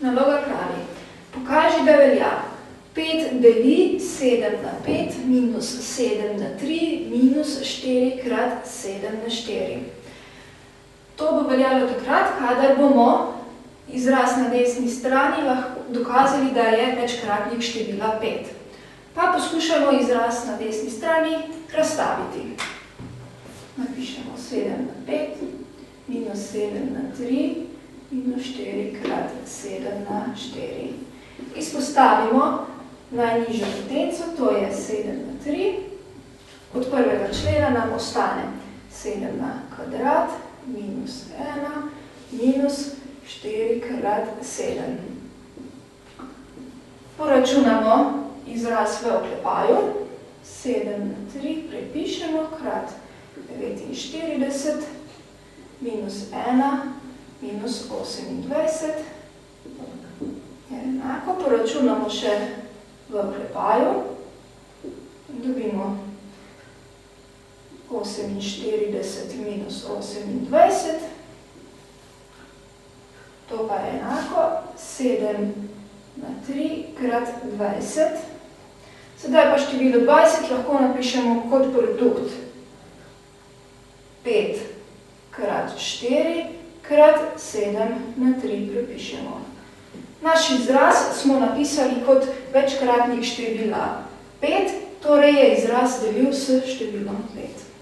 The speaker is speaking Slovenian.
Naloga pravi, pokaži, da velja 5 deli 7 na 5 minus 7 na 3 minus 4 krat 7 na 4. To bo veljalo takrat, kadar bomo izraz na desni strani lahko dokazali, da je večkratnik števila 5. Pa poskušamo izraz na desni strani razstaviti. Napišemo 7 na 5 minus 7 na 3 minus 4 krat 7 na 4. Izpostavimo najnižjo potenco, to je 7 na 3. Od prvega člena nam ostane 7 na kvadrat minus 1 minus 4 krat 7. Poračunamo izraz v oklepaju. 7 na 3 prepišemo krat 49 minus 1 minus 28 je enako. Poračunamo še v oklepaju. Dobimo 48 minus 28. To pa je enako 7 na 3 krat 20. Sedaj pa število 20 lahko napišemo kot produkt 5 krat 4 krat 7 na 3 prepišemo. Naš izraz smo napisali kot večkratnik števila 5, torej je izraz delil s številom 5.